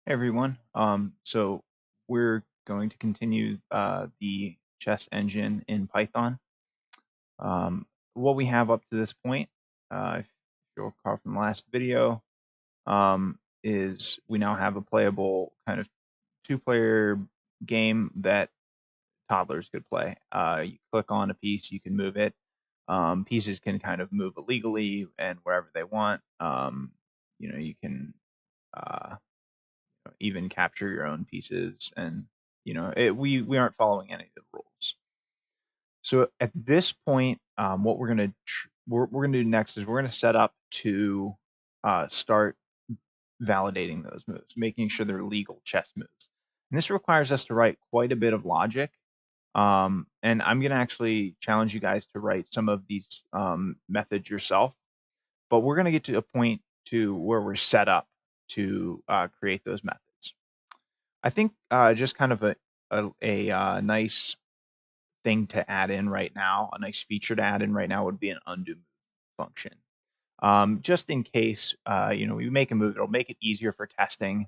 Hey everyone. So we're going to continue the chess engine in Python. What we have up to this point, if you'll recall from the last video, is we now have a playable kind of two-player game that toddlers could play. You click on a piece, you can move it. Pieces can kind of move illegally and wherever they want. You can uh, even capture your own pieces, and we aren't following any of the rules. So at this point, what we're gonna do next is we're gonna set up to start validating those moves, making sure they're legal chess moves. And this requires us to write quite a bit of logic. And I'm gonna actually challenge you guys to write some of these methods yourself. But we're gonna get to a point to where we're set up to create those methods. I think just kind of a nice thing to add in right now, a nice feature to add in right now would be an undo move function. Just in case we make a move, it'll make it easier for testing.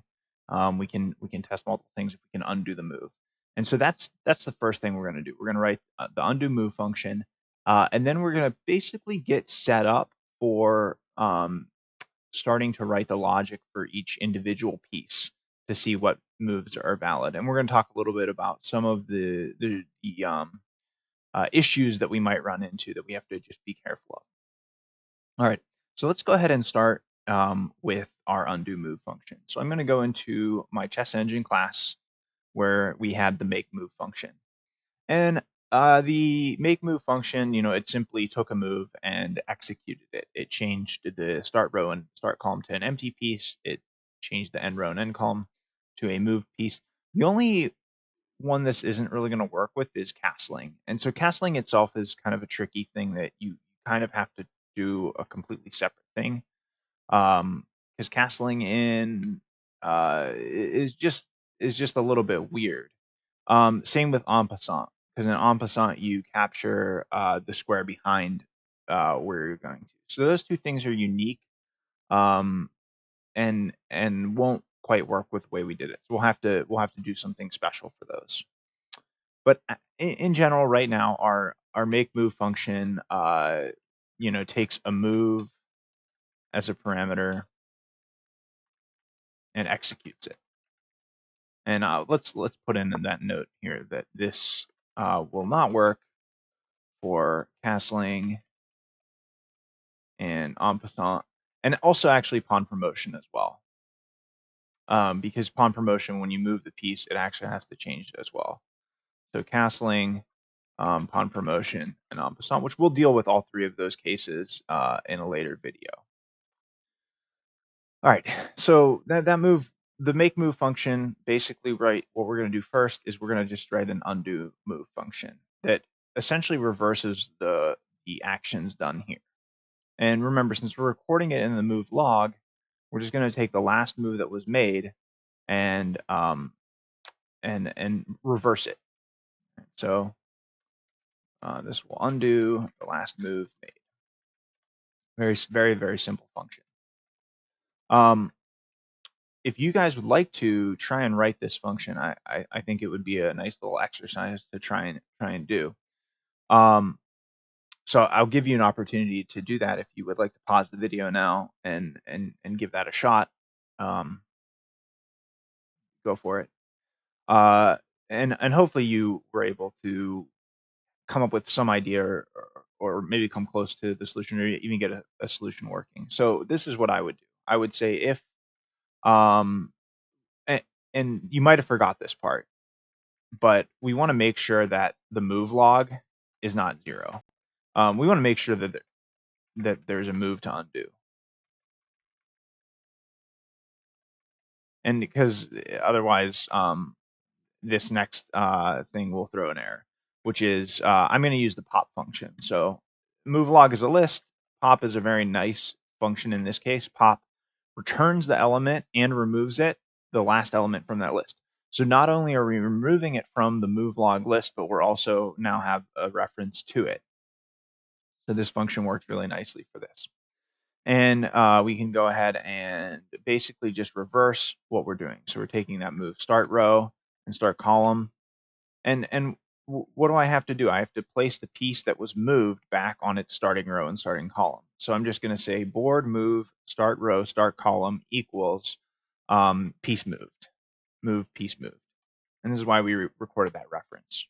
We can test multiple things if we can undo the move, and so that's the first thing we're going to do. We're going to write the undo move function, and then we're going to basically get set up for starting to write the logic for each individual piece to see what moves are valid. And we're going to talk a little bit about some of the issues that we might run into that we have to just be careful of. All right, so let's go ahead and start with our undo move function. So I'm going to go into my chess engine class where we had the make move function. And the make move function, it simply took a move and executed it. It changed the start row and start column to an empty piece. It changed the end row and end column to a moved piece. The only one this isn't really going to work with is castling. And so castling itself is kind of a tricky thing that you kind of have to do a completely separate thing. Because castling in is just a little bit weird. Same with en passant, because in en passant you capture the square behind where you're going to. So those two things are unique, um, and won't quite work with the way we did it. So we'll have to do something special for those. But in general, right now, our make move function, takes a move as a parameter and executes it. And let's put in that note here that this will not work for castling and en passant, and also actually pawn promotion as well. Because pawn promotion, when you move the piece, it actually has to change it as well. So castling, pawn promotion, and en passant, which we'll deal with all three of those cases in a later video. All right, so that move, the make move function, basically, right, what we're going to do first is we're going to just write an undo move function that essentially reverses the actions done here. And remember, since we're recording it in the move log, we're just going to take the last move that was made and reverse it. So this will undo the last move made. Very, very, very simple function. If you guys would like to try and write this function, I think it would be a nice little exercise to try and do. So I'll give you an opportunity to do that if you would like to pause the video now and give that a shot. Go for it. And hopefully you were able to come up with some idea or maybe come close to the solution or even get a solution working. So this is what I would do. I would say if um and you might have forgot this part, but we want to make sure that the move log is not 0. We want to make sure that there's a move to undo. And because otherwise, this next thing will throw an error, which is I'm going to use the pop function. So move log is a list. Pop is a very nice function in this case. Pop returns the element and removes it, the last element from that list. So not only are we removing it from the move log list, but we're also now have a reference to it. So this function works really nicely for this. And we can go ahead and basically just reverse what we're doing. So we're taking that move start row and start column. And what do I have to do? I have to place the piece that was moved back on its starting row and starting column. So I'm just going to say board move start row start column equals piece moved, move piece moved. And this is why we recorded that reference.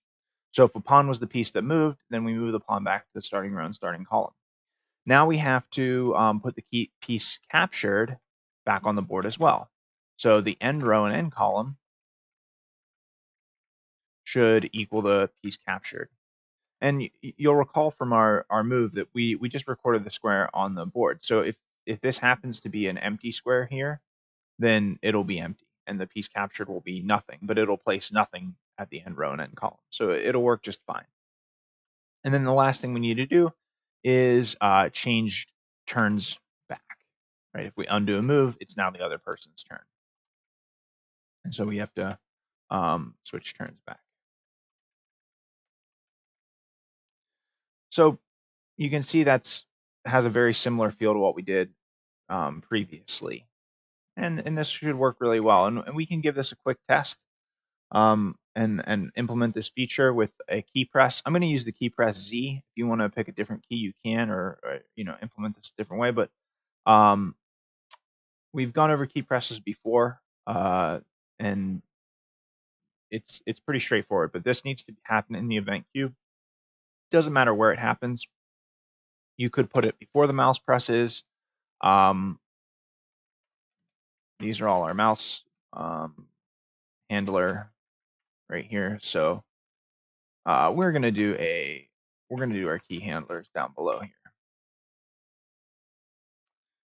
So if a pawn was the piece that moved, then we move the pawn back to the starting row and starting column. Now we have to put the key piece captured back on the board as well. So the end row and end column should equal the piece captured. And you'll recall from our move that we just recorded the square on the board. So if this happens to be an empty square here, then it'll be empty and the piece captured will be nothing, but it'll place nothing at the end row and end column. So it'll work just fine. And then the last thing we need to do is change turns back, right? If we undo a move, it's now the other person's turn. And so we have to switch turns back. So you can see has a very similar feel to what we did previously. And this should work really well. And we can give this a quick test and implement this feature with a key press. I'm going to use the key press Z. If you want to pick a different key, you can, or implement this a different way. But we've gone over key presses before, and it's pretty straightforward. But this needs to happen in the event queue. Doesn't matter where it happens. You could put it before the mouse presses. These are all our mouse handler right here. So we're gonna do our key handlers down below here,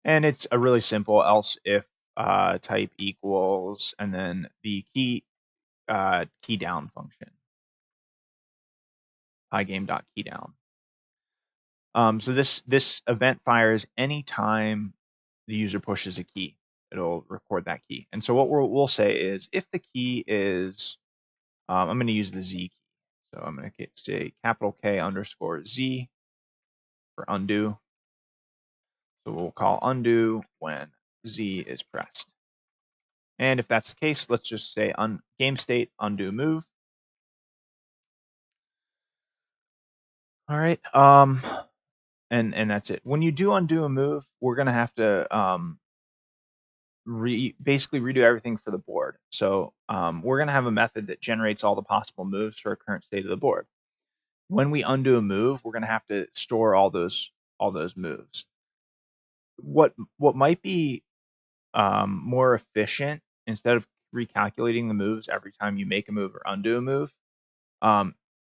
and it's a really simple else if type equals and then the key down function, igame.keydown. So this event fires anytime the user pushes a key. It'll record that key. And so what we'll say is if the key is, I'm going to use the Z key. So I'm going to say capital K underscore Z for undo. So we'll call undo when Z is pressed. And if that's the case, let's just say game state undo move. All right. And that's it. When you do undo a move, we're going to have to basically redo everything for the board. So we're going to have a method that generates all the possible moves for a current state of the board. When we undo a move, we're going to have to store all those moves. What might be more efficient, instead of recalculating the moves every time you make a move or undo a move,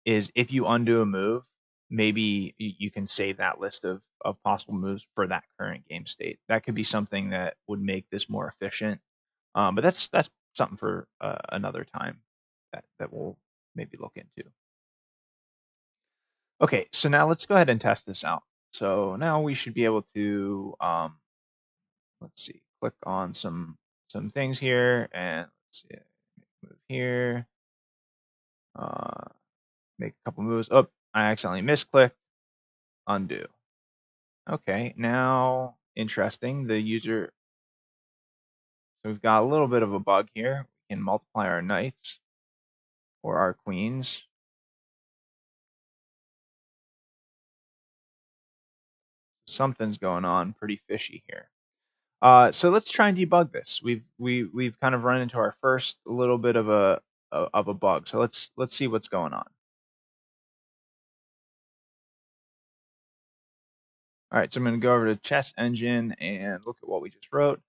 is if you undo a move, maybe you can save that list of possible moves for that current game state. That could be something that would make this more efficient. But that's something for another time that we'll maybe look into. Okay, so now let's go ahead and test this out. So now we should be able to, let's see, click on some things here, and let's see, move here, make a couple moves. Oh, I accidentally misclicked. Undo. Okay, now interesting. The user, so we've got a little bit of a bug here. We can multiply our knights or our queens. Something's going on, pretty fishy here. So let's try and debug this. We've kind of run into our first little bit of a bug. So let's see what's going on. All right, so I'm going to go over to Chess Engine and look at what we just wrote.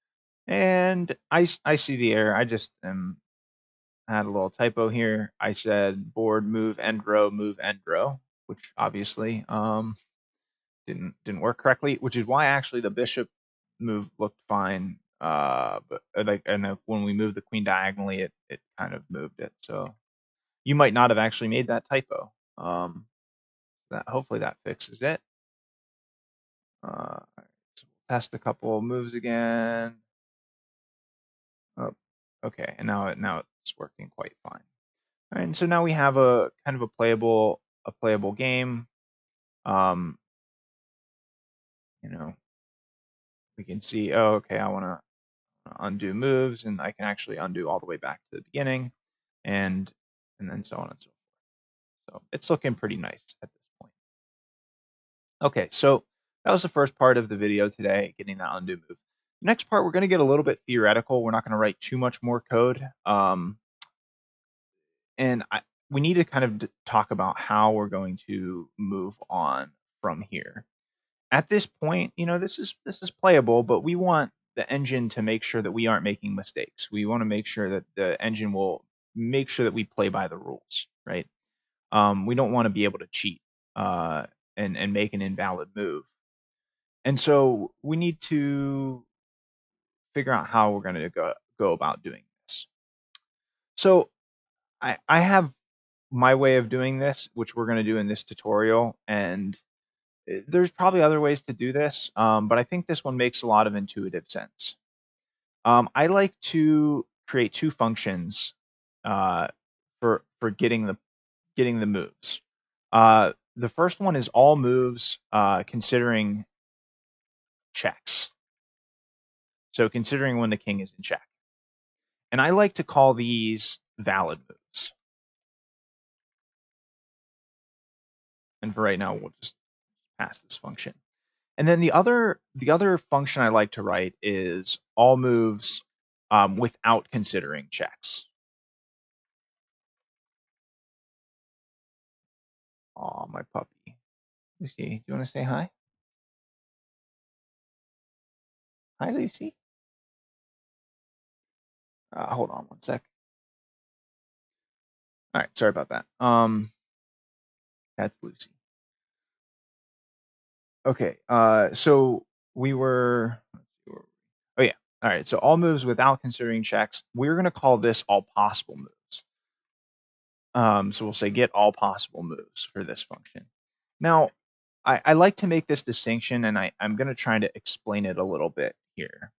And I see the error. I just had a little typo here. I said board move end row, which obviously didn't work correctly, which is why actually the bishop move looked fine. But when we moved the queen diagonally, it kind of moved it. So you might not have actually made that typo. Hopefully that fixes it. So we'll test a couple of moves again. Oh, okay, and now it's working quite fine. All right, and so now we have a kind of a playable game. You know, we can see, oh, okay, I want to undo moves, and I can actually undo all the way back to the beginning, and then so on and so forth. So it's looking pretty nice at this point. Okay, so that was the first part of the video today, getting that undo move. Next part, we're going to get a little bit theoretical. We're not going to write too much more code. And we need to kind of talk about how we're going to move on from here. At this point, this is playable, but we want the engine to make sure that we aren't making mistakes. We want to make sure that the engine will make sure that we play by the rules, right? We don't want to be able to cheat and make an invalid move. And so we need to figure out how we're going to go about doing this. So I have my way of doing this, which we're going to do in this tutorial, and there's probably other ways to do this, but I think this one makes a lot of intuitive sense. I like to create two functions for getting the moves. The first one is all moves considering checks. So considering when the king is in check. And I like to call these valid moves. And for right now, we'll just pass this function. And then the other function I like to write is all moves without considering checks. Oh, my puppy. Lucy, do you want to say hi? Hi, Lucy. Hold on one sec. All right, sorry about that. That's Lucy. Okay, so we were, oh yeah, all right, so all moves without considering checks. We're going to call this all possible moves. So we'll say get all possible moves for this function. Now, I like to make this distinction, and I'm going to try to explain it a little bit here.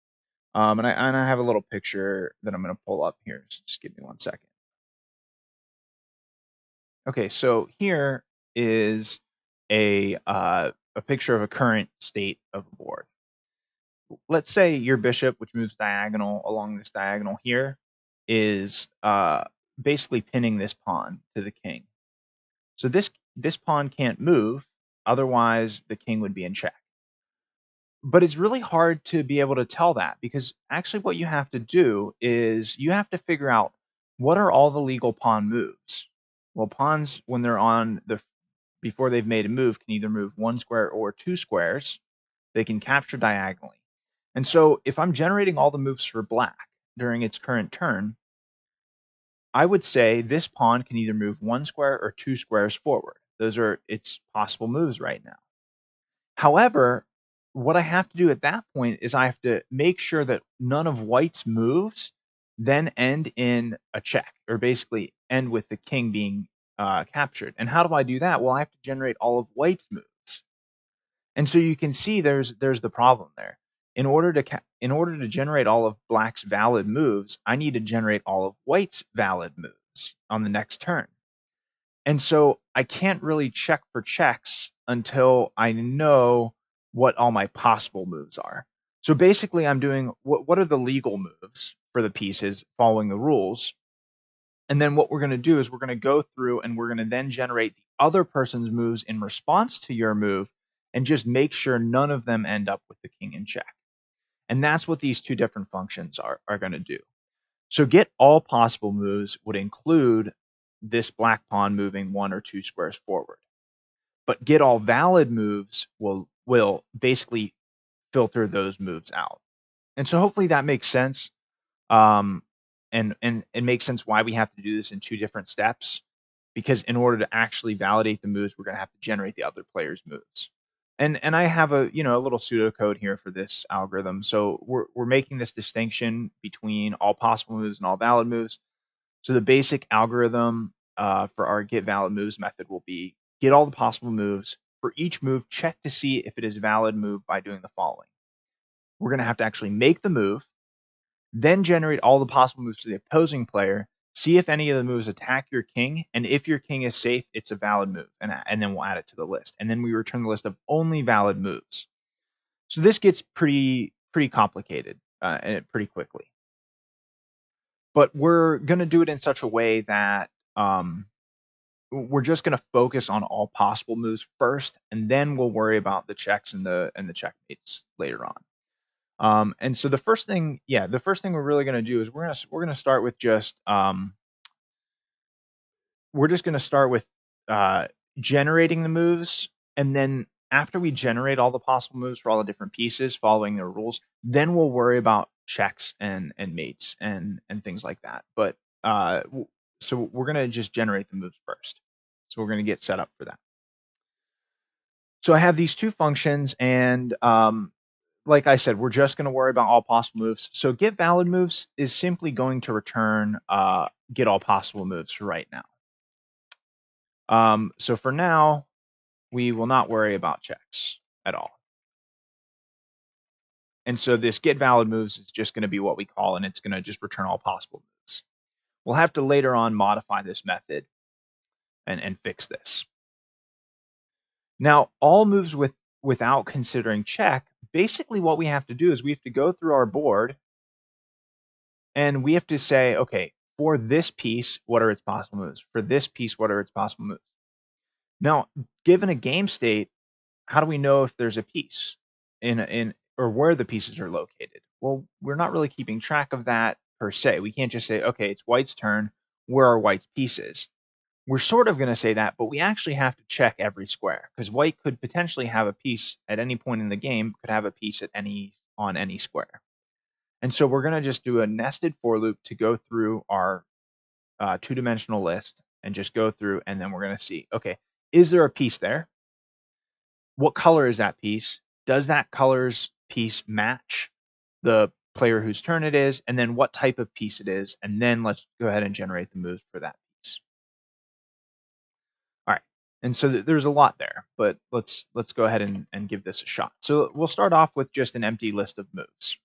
And I have a little picture that I'm going to pull up here. So just give me one second. Okay, so here is a picture of a current state of the board. Let's say your bishop, which moves diagonal along this diagonal here, is basically pinning this pawn to the king. So this pawn can't move, otherwise the king would be in check. But it's really hard to be able to tell that, because actually what you have to do is you have to figure out what are all the legal pawn moves. Well, pawns, when they're on before they've made a move, can either move one square or two squares. They can capture diagonally. And so if I'm generating all the moves for black during its current turn, I would say this pawn can either move one square or two squares forward. Those are its possible moves right now. However, what I have to do at that point is I have to make sure that none of white's moves then end in a check, or basically end with the king being captured. And how do I do that? Well, I have to generate all of white's moves. And so you can see there's the problem there. In order to generate all of black's valid moves, I need to generate all of white's valid moves on the next turn. And so I can't really check for checks until I know what all my possible moves are. So basically I'm doing what are the legal moves for the pieces following the rules. And then what we're going to do is we're going to go through and we're going to then generate the other person's moves in response to your move and just make sure none of them end up with the king in check. And that's what these two different functions are going to do. So get all possible moves would include this black pawn moving one or two squares forward. But get all valid moves will basically filter those moves out. And so hopefully that makes sense. And it makes sense why we have to do this in two different steps, because in order to actually validate the moves, we're going to have to generate the other player's moves. And I have a little pseudocode here for this algorithm. So we're making this distinction between all possible moves and all valid moves. So the basic algorithm for our get valid moves method will be get all the possible moves. For each move, check to see if it is a valid move by doing the following. We're going to have to actually make the move, then generate all the possible moves to the opposing player, see if any of the moves attack your king, and if your king is safe, it's a valid move, and then we'll add it to the list. And then we return the list of only valid moves. So this gets pretty pretty complicated and pretty quickly. But we're going to do it in such a way that we're just going to focus on all possible moves first, and then we'll worry about the checks and the checkmates later on. And so the first thing we're really going to do is we're going to start with just generating the moves, and then after we generate all the possible moves for all the different pieces following their rules, then we'll worry about checks and mates and things like that. But so we're going to just generate the moves first. So we're going to get set up for that. So I have these two functions, and like I said, we're just going to worry about all possible moves. So get valid moves is simply going to return get all possible moves for right now. So for now, we will not worry about checks at all. And so this get valid moves is just going to be what we call, and it's going to just return all possible moves. We'll have to later on modify this method and fix this. Now, all moves without considering check, basically what we have to do is we have to go through our board and we have to say, okay, for this piece, what are its possible moves? For this piece, what are its possible moves? Now, given a game state, how do we know if there's a piece or where the pieces are located? Well, we're not really keeping track of that per se. We can't just say, okay, it's white's turn. Where are white's pieces? We're sort of going to say that, but we actually have to check every square because white could potentially have a piece at any point in the game, could have a piece on any square. And so we're going to just do a nested for loop to go through our two-dimensional list and just go through, and then we're going to see, okay, is there a piece there? What color is that piece? Does that color's piece match the player whose turn it is? And then what type of piece it is? And then let's go ahead and generate the moves for that piece. All right. And so there's a lot there, but let's go ahead and give this a shot. So we'll start off with just an empty list of moves.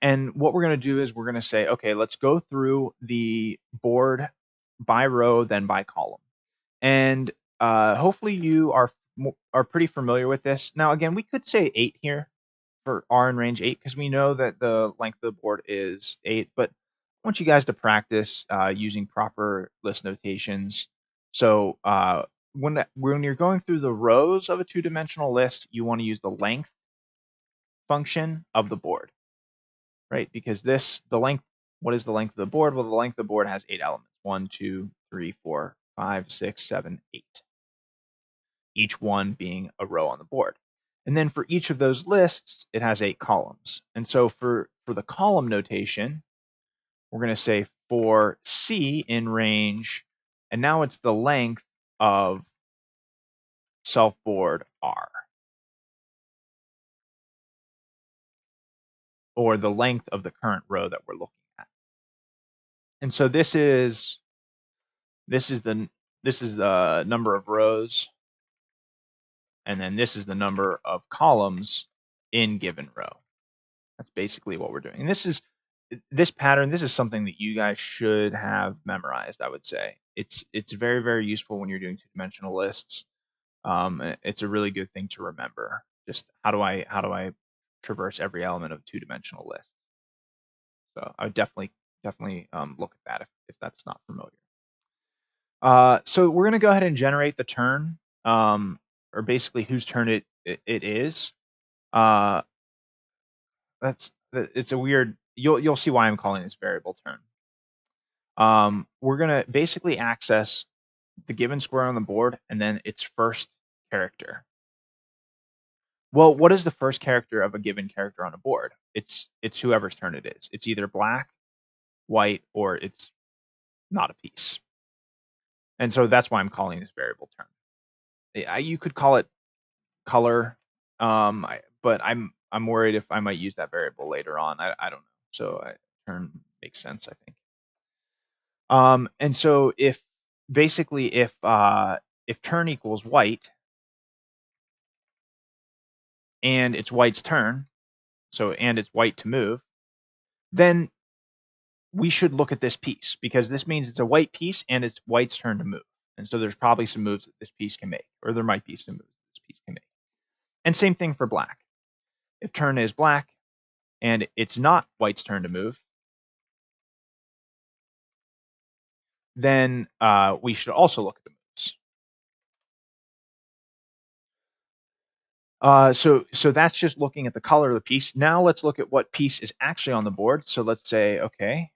And what we're going to do is we're going to say, okay, let's go through the board by row, then by column. And hopefully you are pretty familiar with this. Now, again, we could say 8 here for R in range 8 because we know that the length of the board is 8, but I want you guys to practice using proper list notations. So when you're going through the rows of a two-dimensional list, you want to use the length function of the board, right? Because what is the length of the board? Well, the length of the board has 8 elements. 1, 2, 3, 4, 5, 6, 7, 8. Each one being a row on the board. And then for each of those lists, it has 8 columns. And so for the column notation, we're going to say for C in range, and now it's the length of self board R, or the length of the current row that we're looking at. And so this is the number of rows, and then this is the number of columns in given row. That's basically what we're doing. And this pattern, this is something that you guys should have memorized, I would say. It's very, very useful when you're doing two-dimensional lists. It's a really good thing to remember. Just how do I traverse every element of a two-dimensional list? So I would definitely look at that if that's not familiar. So we're going to go ahead and generate the turn, or basically whose turn it is. It's a weird. You'll see why I'm calling this variable turn. We're going to basically access the given square on the board and then its first character. Well, what is the first character of a given character on a board? It's whoever's turn it is. It's either black, white, or it's not a piece. And so that's why I'm calling this variable turn. You could call it color, but I'm worried if I might use that variable later on. I don't know. So turn makes sense, I think. And so if turn equals white and it's white's turn, and it's white to move, then we should look at this piece because this means it's a white piece and it's white's turn to move. And so there's probably some moves that this piece can make, or there might be some moves that this piece can make. And same thing for black. If turn is black and it's not white's turn to move, then we should also look at the moves. So that's just looking at the color of the piece. Now let's look at what piece is actually on the board. So let's say, okay,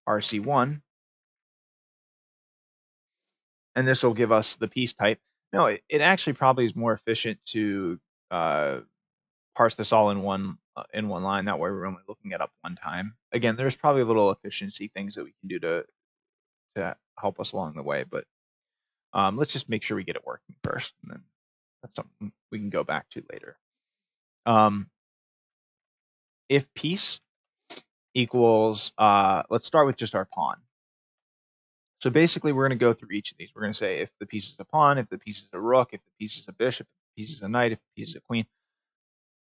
RC1, and this will give us the piece type. No, it actually probably is more efficient to parse this all in one line. That way we're only looking it up one time. Again, there's probably little efficiency things that we can do to help us along the way, but let's just make sure we get it working first, and then that's something we can go back to later. If piece equals, let's start with just our pawn. So basically, we're going to go through each of these. We're going to say if the piece is a pawn, if the piece is a rook, if the piece is a bishop, if the piece is a knight, if the piece is a queen.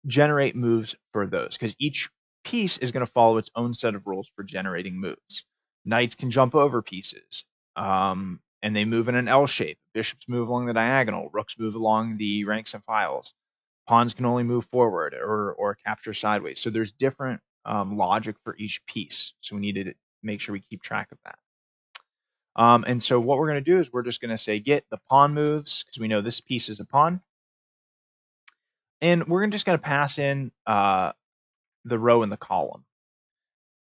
Generate moves for those, because each piece is going to follow its own set of rules for generating moves. Knights can jump over pieces, and they move in an L shape. Bishops move along the diagonal. Rooks move along the ranks and files. Pawns can only move forward or capture sideways. So there's different logic for each piece. So we need to make sure we keep track of that. And so what we're going to do is we're just going to say get the pawn moves, because we know this piece is a pawn. And we're just going to pass in the row and the column.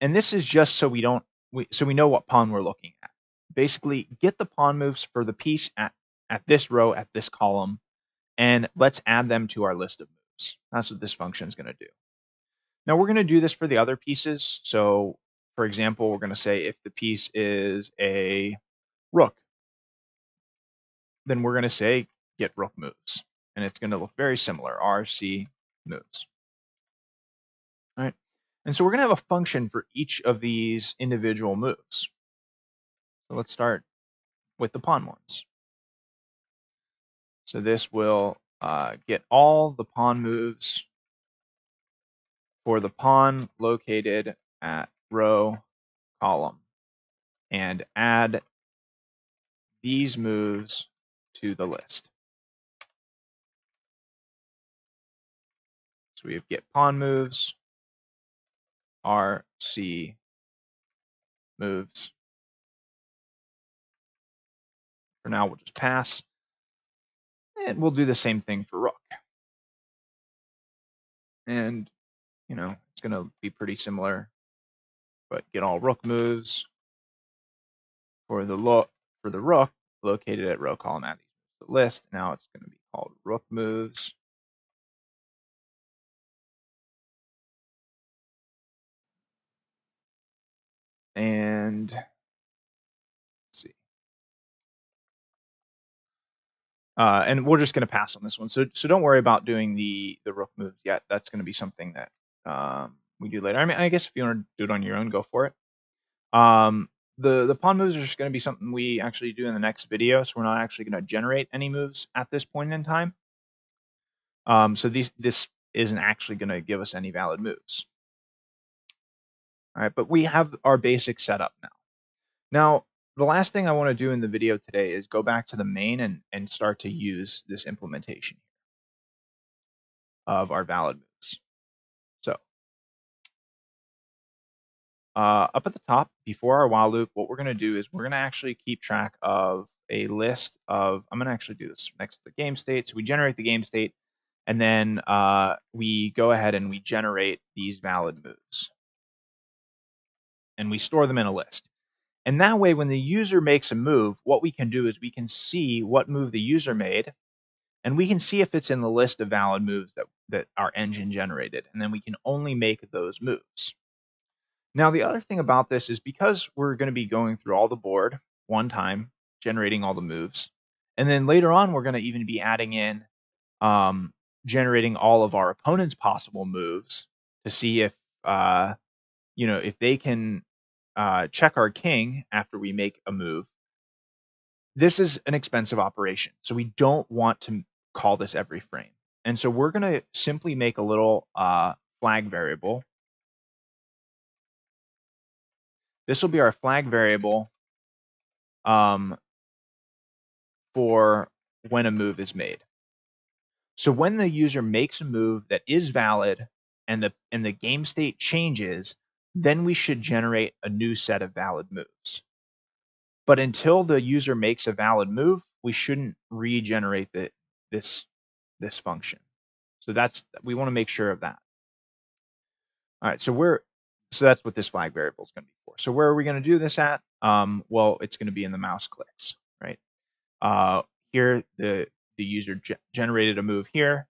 And this is just so we know what pawn we're looking at. Basically, get the pawn moves for the piece at this row, at this column, and let's add them to our list of moves. That's what this function is going to do. Now we're going to do this for the other pieces. So for example, we're going to say if the piece is a rook, then we're going to say get rook moves. And it's going to look very similar, RC moves. All right. And so we're going to have a function for each of these individual moves. So let's start with the pawn ones. So this will get all the pawn moves for the pawn located at row column and add these moves to the list. So we have get pawn moves, RC moves. For now, we'll just pass. And we'll do the same thing for rook. And, it's going to be pretty similar, but get all rook moves for the rook located at row column, add these to the list. Now it's going to be called rook moves. And let's see. And we're just going to pass on this one. So don't worry about doing the rook moves yet. That's going to be something that we do later. I mean, I guess if you want to do it on your own, go for it. The pawn moves are just going to be something we actually do in the next video. So we're not actually going to generate any moves at this point in time. So this isn't actually going to give us any valid moves. All right, but we have our basic setup now. Now, the last thing I want to do in the video today is go back to the main and start to use this implementation of our valid moves. So up at the top, before our while loop, what we're going to do is we're going to actually keep track of a list of, I'm going to actually do this next to the game state. So we generate the game state, and then we go ahead and we generate these valid moves. And we store them in a list. And that way, when the user makes a move, what we can do is we can see what move the user made, and we can see if it's in the list of valid moves that our engine generated, and then we can only make those moves. Now, the other thing about this is because we're going to be going through all the board one time, generating all the moves, and then later on, we're going to even be adding in generating all of our opponent's possible moves to see if, if they can check our king after we make a move. This is an expensive operation, so we don't want to call this every frame. And so we're going to simply make a little flag variable. This will be our flag variable for when a move is made. So when the user makes a move that is valid and the game state changes, then we should generate a new set of valid moves. But until the user makes a valid move, we shouldn't regenerate this function. So we want to make sure of that. All right, so that's what this flag variable is going to be for. So where are we going to do this at? Well, it's going to be in the mouse clicks, right? Here the user generated a move here,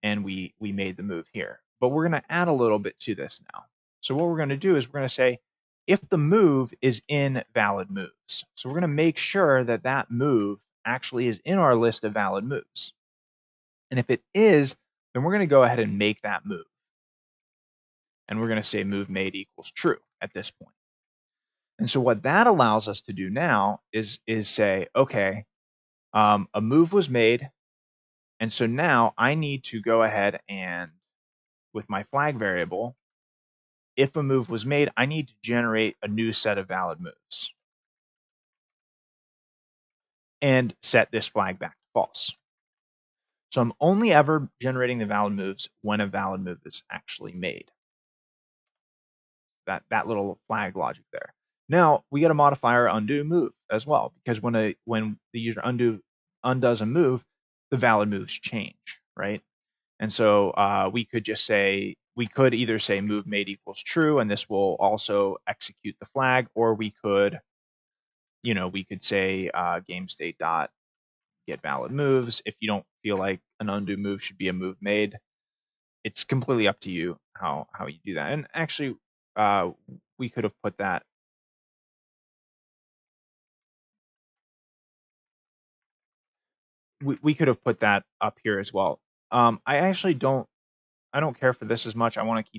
and we made the move here. But we're going to add a little bit to this now. So what we're going to do is we're going to say if the move is in valid moves. So we're going to make sure that that move actually is in our list of valid moves. And if it is, then we're going to go ahead and make that move. And we're going to say move made equals true at this point. And so what that allows us to do now is say, okay, a move was made. And so now I need to go ahead and, with my flag variable, if a move was made, I need to generate a new set of valid moves and set this flag back to false. So I'm only ever generating the valid moves when a valid move is actually made. That little flag logic there. Now we got to modify our undo move as well, because when the user undoes a move, the valid moves change, right? And so we could either say move made equals true, and this will also execute the flag, or we could say game state dot get valid moves. If you don't feel like an undo move should be a move made, it's completely up to you how you do that. And actually, we could have put that. We could have put that up here as well. I actually don't care for this as much. I want to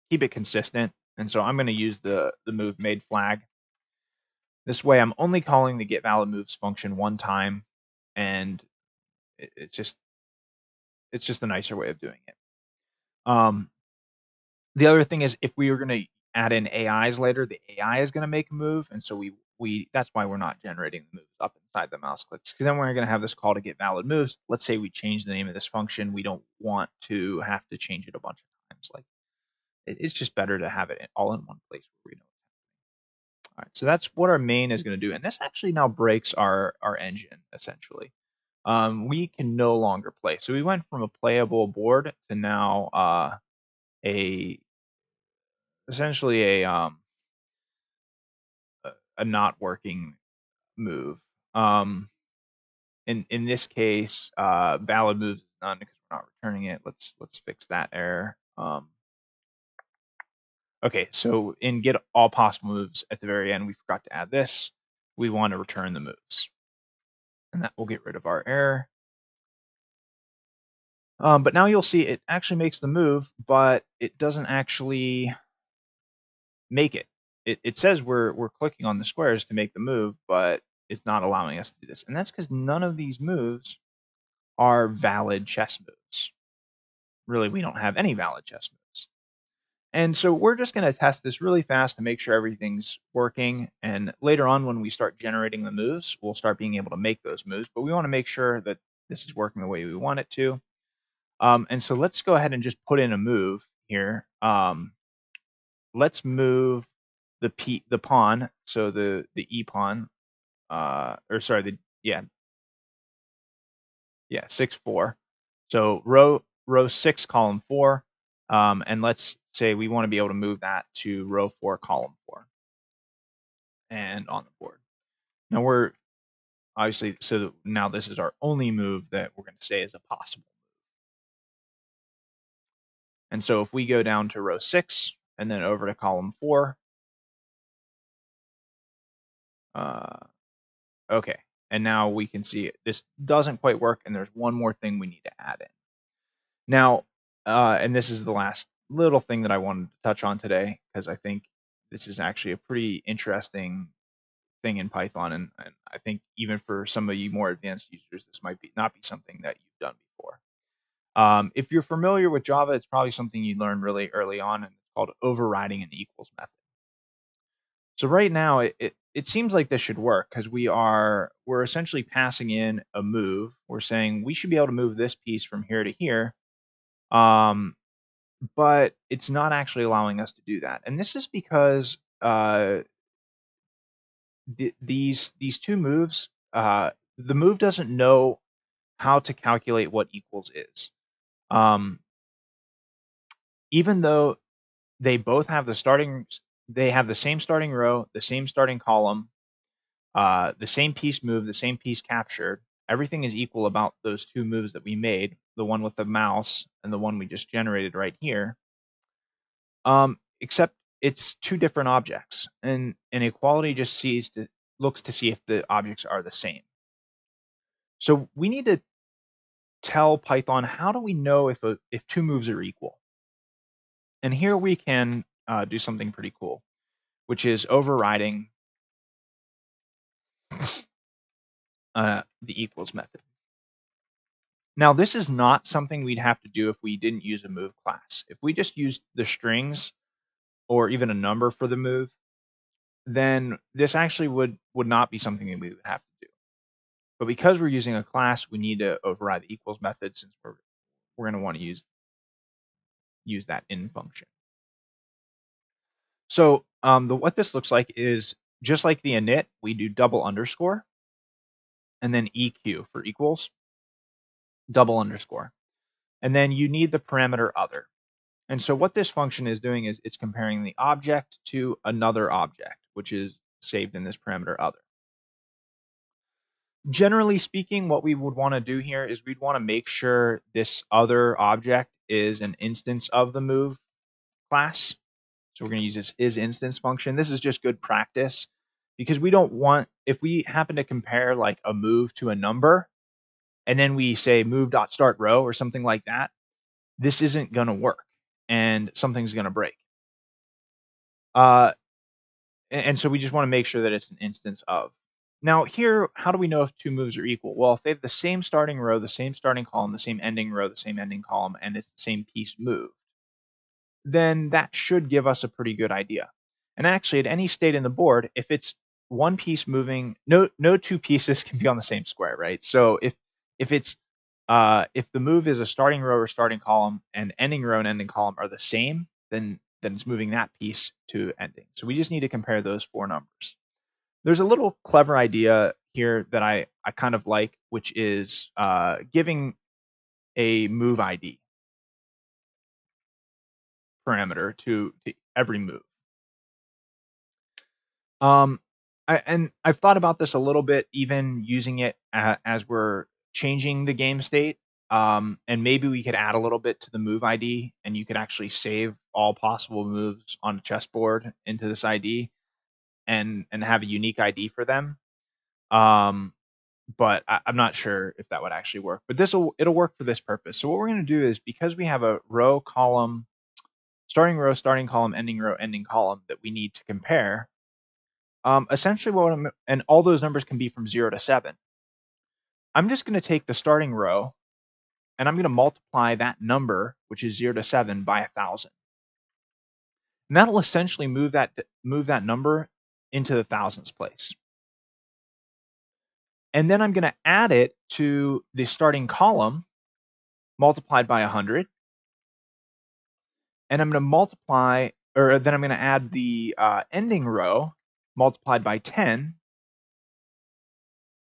keep it consistent, and so I'm going to use the move made flag. This way, I'm only calling the get valid moves function one time, and it's just a nicer way of doing it. The other thing is, if we were going to add in AIs later, the AI is going to make a move, and so that's why we're not generating the moves up inside the mouse clicks, because then we're going to have this call to get valid moves. Let's say we change the name of this function. We don't want to have to change it a bunch of times. Like it's just better to have it all in one place where we know. All right, so that's what our main is going to do, and this actually now breaks our engine essentially. We can no longer play. So we went from a playable board to now essentially a not working move. In this case, valid moves is none because we're not returning it. Let's fix that error. Okay, so in get all possible moves at the very end, we forgot to add this. We want to return the moves, and that will get rid of our error. But now you'll see it actually makes the move, but it doesn't actually make it. It says we're clicking on the squares to make the move, but it's not allowing us to do this. And that's because none of these moves are valid chess moves. Really, we don't have any valid chess moves. And so we're just going to test this really fast to make sure everything's working. And later on, when we start generating the moves, we'll start being able to make those moves. But we want to make sure that this is working the way we want it to. And so let's go ahead and just put in a move here. Let's move the pawn, so the e pawn, or sorry, 6-4. So row 6, column 4, and let's say we want to be able to move that to row 4, column 4, and on the board. Now we're obviously, so now this is our only move that we're going to say is a possible move. And so if we go down to row 6 and then over to column 4, okay, and now we can see this doesn't quite work, and there's one more thing we need to add in. Now, and this is the last little thing that I wanted to touch on today, because I think this is actually a pretty interesting thing in Python, and I think even for some of you more advanced users, this might not be something that you've done before. If you're familiar with Java, it's probably something you learned really early on, and it's called overriding an equals method. So right now, it seems like this should work because we're essentially passing in a move. We're saying we should be able to move this piece from here to here, but it's not actually allowing us to do that. And this is because these two moves, the move doesn't know how to calculate what equals is. Even though they both have they have the same starting row, the same starting column, the same piece moved, the same piece captured. Everything is equal about those two moves that we made, the one with the mouse and the one we just generated right here. Except it's two different objects, and equality just looks to see if the objects are the same. So we need to tell Python, how do we know if two moves are equal? And here we can do something pretty cool, which is overriding the equals method. Now, this is not something we'd have to do if we didn't use a move class. If we just used the strings or even a number for the move, then this actually would not be something that we would have to do. But because we're using a class, we need to override the equals method, since we're going to want to use that in function. So what this looks like is just like the init, we do double underscore and then EQ for equals, double underscore. And then you need the parameter other. And so what this function is doing is it's comparing the object to another object, which is saved in this parameter other. Generally speaking, what we would want to do here is we'd want to make sure this other object is an instance of the move class. So we're going to use this isInstance function. This is just good practice because we don't want, if we happen to compare like a move to a number and then we say move.startRow or something like that, this isn't going to work and something's going to break. And so we just want to make sure that it's an instance of. Now here, how do we know if two moves are equal? Well, if they have the same starting row, the same starting column, the same ending row, the same ending column, and it's the same piece moved, then that should give us a pretty good idea. And actually, at any state in the board, if it's one piece moving, no two pieces can be on the same square, right? So if the move is a starting row or starting column and ending row and ending column are the same, then it's moving that piece to ending. So we just need to compare those four numbers. There's a little clever idea here that I kind of like, which is giving a move ID parameter to every move. I've thought about this a little bit, even using it as we're changing the game state. And maybe we could add a little bit to the move ID, and you could actually save all possible moves on a chessboard into this ID, and have a unique ID for them. But I'm not sure if that would actually work. But it'll work for this purpose. So what we're going to do is, because we have a row, column, starting row, starting column, ending column that we need to compare. Essentially, and all those numbers can be from 0 to 7. I'm just going to take the starting row and I'm going to multiply that number, which is 0 to 7, by 1,000. And that'll essentially move that number into the thousands place. And then I'm going to add it to the starting column multiplied by 100. And I'm going to add the ending row multiplied by 10.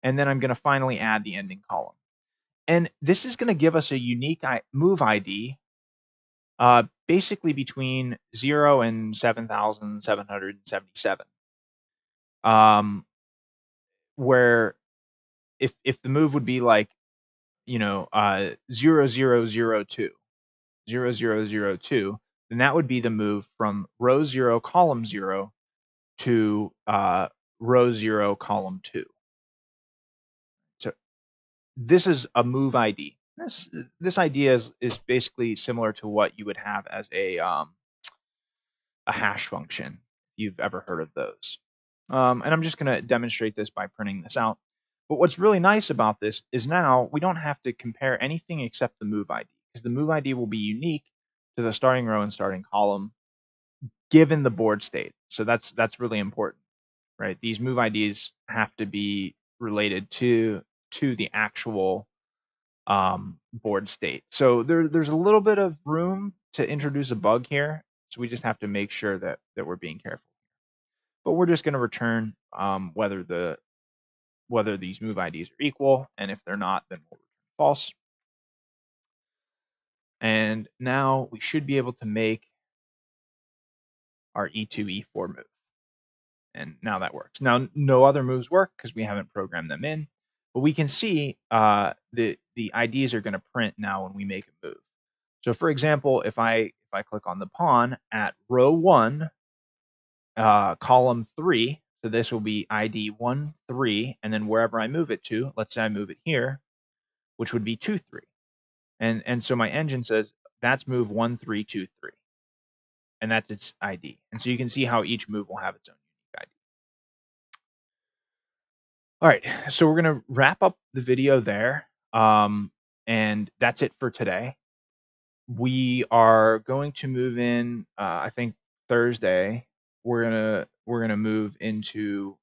And then I'm going to finally add the ending column. And this is going to give us a unique move ID, basically between 0 and 7,777. Where if the move would be like, 0002, 0002, then that would be the move from row 0, column 0 to row 0, column 2. So this is a move ID. This idea is basically similar to what you would have as a hash function, if you've ever heard of those. And I'm just going to demonstrate this by printing this out. But what's really nice about this is now we don't have to compare anything except the move ID, because the move ID will be unique to the starting row and starting column given the board state. So that's really important. right? These move IDs have to be related to the actual board state. So there's a little bit of room to introduce a bug here. So we just have to make sure that we're being careful. But we're just going to return whether these move IDs are equal, and if they're not, then we'll return false. And now we should be able to make our E2, E4 move. And now that works. Now, no other moves work because we haven't programmed them in, but we can see the IDs are going to print now when we make a move. So for example, if I click on the pawn at row 1, column 3, so this will be ID 1, 3, and then wherever I move it to, let's say I move it here, which would be 2, 3. And so my engine says that's move 1, 3, 2, 3. And that's its ID. And so you can see how each move will have its own unique ID. All right, so we're going to wrap up the video there. And that's it for today. We are going to move in, I think Thursday, we're gonna move into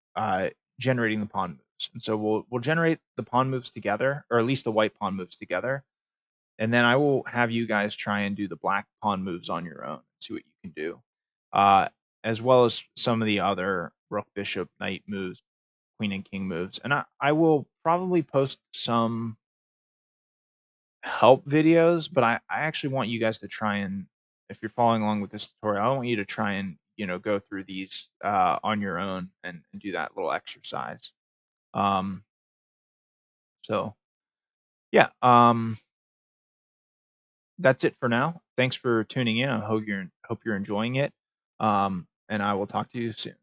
generating the pawn moves. And so we'll generate the pawn moves together, or at least the white pawn moves together. And then I will have you guys try and do the black pawn moves on your own, see what you can do. As well as some of the other rook, bishop, knight moves, queen and king moves. And I will probably post some help videos, but I actually want you guys to try and, if you're following along with this tutorial, I want you to try and, go through these on your own and do that little exercise. So yeah, that's it for now. Thanks for tuning in. I hope you're enjoying it. And I will talk to you soon.